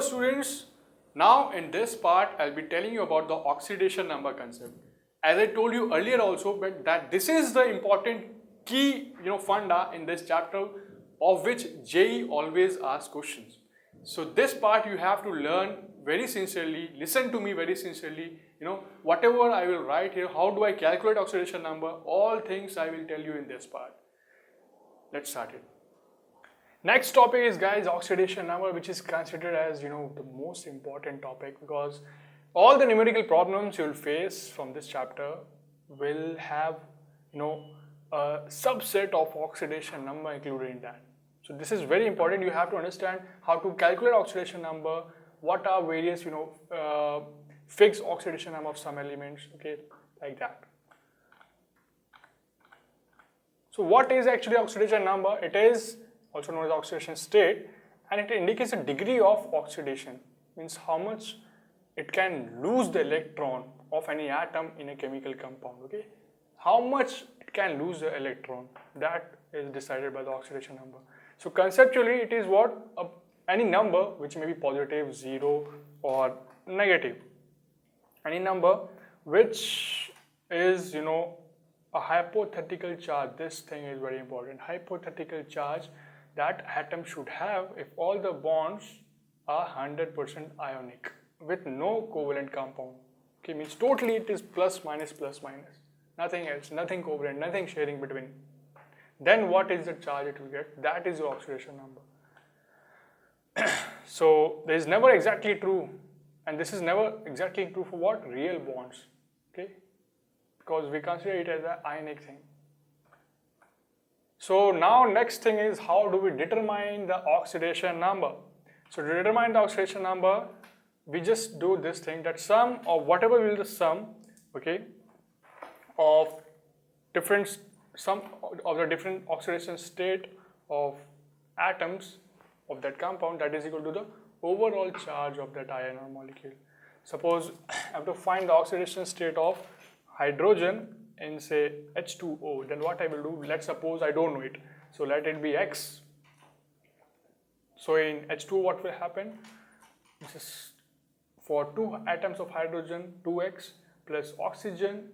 students, now in this part I'll be telling you about the oxidation number concept. As I told you earlier also, but that this is the important key funda in this chapter of which JEE always asks questions. So this part you have to learn very sincerely, listen to me very sincerely, whatever I will write here, how do I calculate oxidation number, all things I will tell you in this part. Let's start it. Next topic is, guys, oxidation number, which is considered as the most important topic, because all the numerical problems you will face from this chapter will have a subset of oxidation number included in that. So this is very important. You have to understand how to calculate oxidation number, what are various fixed oxidation number of some elements, okay, like that. So what is actually oxidation number? It is also known as oxidation state, and it indicates a degree of oxidation, means how much it can lose the electron of any atom in a chemical compound, okay. How much it can lose the electron, that is decided by the oxidation number. So conceptually it is what? Any number which may be positive, 0 or negative. Any number which is a hypothetical charge. This thing is very important. Hypothetical charge that atom should have if all the bonds are 100% ionic with no covalent compound. Okay, means totally it is plus minus, nothing else, nothing covalent, nothing sharing between. Then what is the charge it will get? That is your oxidation number. So there is never exactly true, and this is never exactly true for what? Real bonds, okay, because we consider it as an ionic thing. So now next thing is, how do we determine the oxidation number? So to determine the oxidation number, we just do this thing, that sum of whatever will be the sum, okay, of sum of the different oxidation state of atoms of that compound, that is equal to the overall charge of that ion or molecule. Suppose I have to find the oxidation state of hydrogen in, say, H2O, then what I will do, let's suppose I don't know it, so let it be X. So in H2O what will happen? This is for 2 atoms of hydrogen, 2X, plus oxygen,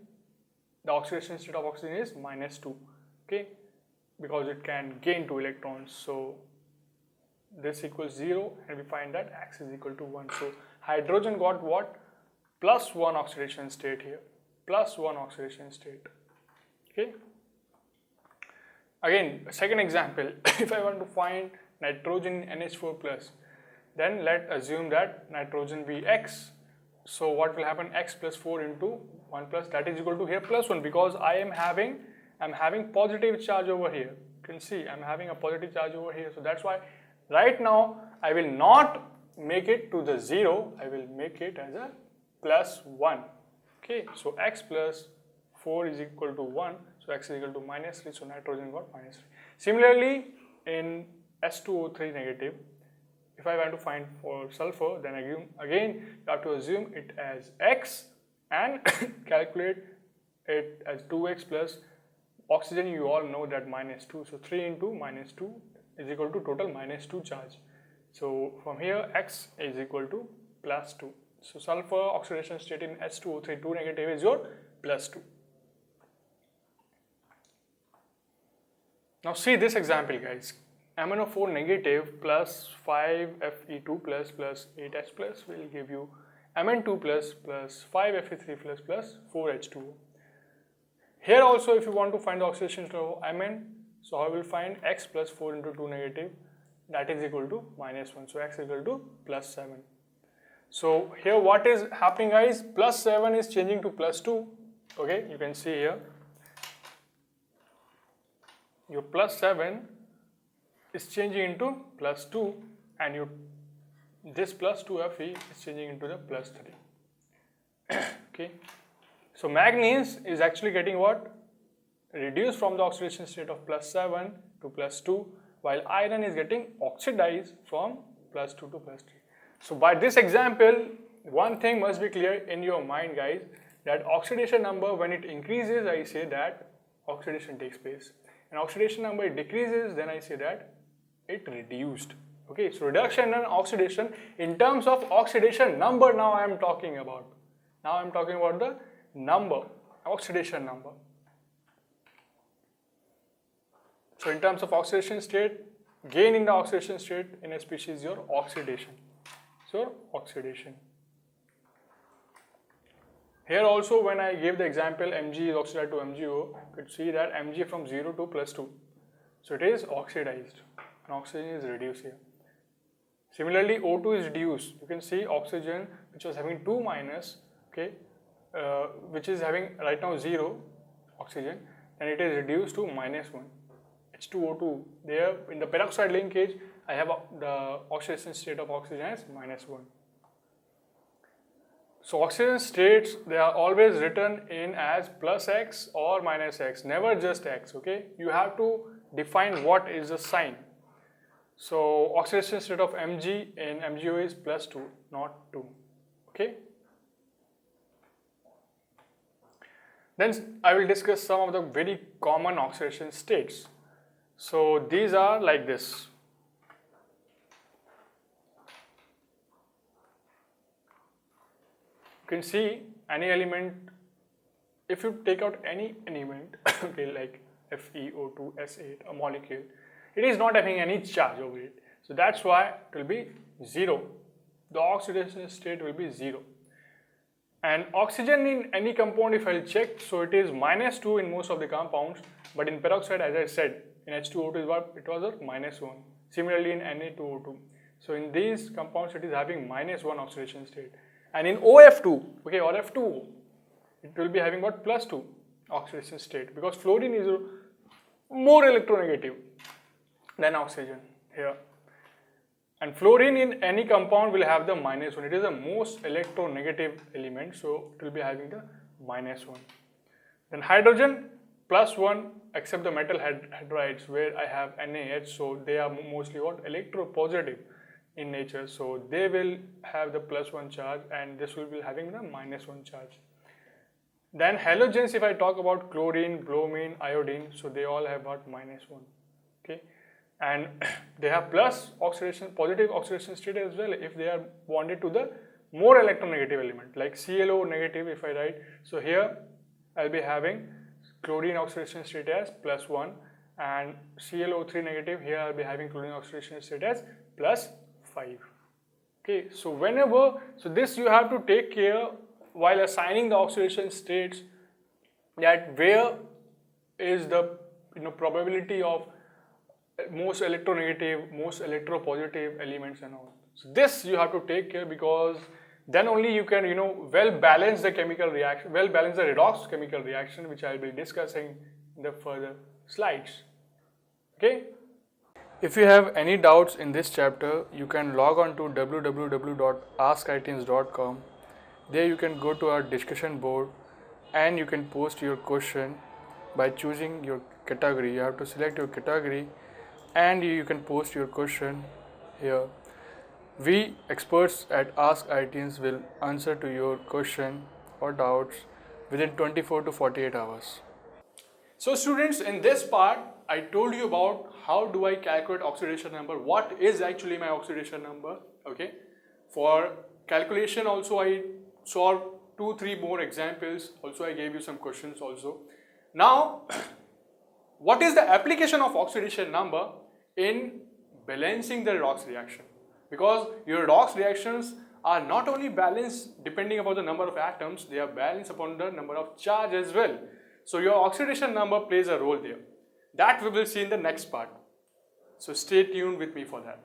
the oxidation state of oxygen is -2, okay, because it can gain 2 electrons. So this equals 0, and we find that X is equal to 1. So hydrogen got what? +1 oxidation state here, +1 oxidation state, okay. Again, second example, if I want to find nitrogen NH4 plus, then let's assume that nitrogen be X. So what will happen? X plus 4 into 1 plus, that is equal to here +1, because I am having positive charge over here. You can see I'm having a positive charge over here. So that's why right now I will not make it to the 0, I will make it as a +1. Okay, so X plus 4 is equal to 1, so X is equal to -3, so nitrogen got -3. Similarly, in S2O3 negative, if I want to find for sulfur, then again you have to assume it as X and calculate it as 2X plus oxygen. You all know that -2, so 3 into -2 is equal to total -2 charge. So from here X is equal to +2. So sulfur oxidation state in H2O3 2 negative is your +2. Now see this example, guys. MnO4 negative plus 5Fe2 plus 8H plus will give you Mn2 plus 5Fe3 plus 4H2O. Here also, if you want to find the oxidation state of Mn, so I will find X plus 4 into 2 negative, that is equal to -1. So X is equal to +7. So here what is happening, guys? +7 is changing to +2. Okay, you can see here your +7 is changing into +2, and this +2 Fe is changing into the +3. Okay, so manganese is actually getting what? Reduced from the oxidation state of +7 to +2, while iron is getting oxidized from +2 to +3. So by this example, one thing must be clear in your mind, guys, that oxidation number, when it increases, I say that oxidation takes place, and oxidation number it decreases, then I say that it reduced. Okay, so reduction and oxidation in terms of oxidation number. Now I am talking about. Now I am talking about the number, oxidation number. So in terms of oxidation state, gain in the oxidation state in a species is your oxidation. So oxidation. Here also when I gave the example Mg is oxidized to MgO, you could see that Mg from 0 to +2. So it is oxidized and oxygen is reduced here. Similarly O2 is reduced. You can see oxygen which was having 2 minus, okay, which is having right now 0 oxygen, and it is reduced to -1. H2O2. There in the peroxide linkage, I have the oxidation state of oxygen as -1. So oxidation states, they are always written in as +X or -X, never just X, okay? You have to define what is the sign. So oxidation state of Mg in MgO is +2, not 2, okay? Then I will discuss some of the very common oxidation states. So these are like this. You can see any element, if you take out any element, okay, like FeO2, S8, a molecule, it is not having any charge over it. So that's why it will be 0. The oxidation state will be 0. And oxygen in any compound, if I'll check, so it is -2 in most of the compounds, but in peroxide, as I said, in H2O2 it was a -1. Similarly in Na2O2. So in these compounds it is having -1 oxidation state. And in OF2, okay, or F2O, it will be having what, +2 oxidation state, because fluorine is more electronegative than oxygen here. And fluorine in any compound will have the -1. It is the most electronegative element, so it will be having the -1. Then hydrogen +1, except the metal hydrides where I have NaH, so they are mostly what, electropositive in nature, so they will have the +1 charge, and this will be having the -1 charge. Then halogens, if I talk about chlorine, bromine, iodine, so they all have what, -1, okay? And they have positive oxidation state as well if they are bonded to the more electronegative element, like ClO negative if I write. So here I'll be having chlorine oxidation state as +1, and ClO3 negative, here I'll be having chlorine oxidation state as +5. Okay, so so this you have to take care while assigning the oxidation states, that where is the probability of most electronegative, most electropositive elements and all. So this you have to take care, because then only you can well balance the chemical reaction, well balance the redox chemical reaction, which I will be discussing in the further slides. Okay. If you have any doubts in this chapter, you can log on to www.askIITians.com. There you can go to our discussion board and you can post your question by choosing your category. You have to select your category and you can post your question here. We experts at Ask IITians will answer to your question or doubts within 24 to 48 hours. So students, in this part, I told you about how do I calculate oxidation number, what is actually my oxidation number, okay. For calculation also I saw 2-3 more examples, also I gave you some questions also. Now, what is the application of oxidation number in balancing the redox reaction? Because your redox reactions are not only balanced depending upon the number of atoms, they are balanced upon the number of charge as well. So your oxidation number plays a role there. That we will see in the next part. So stay tuned with me for that.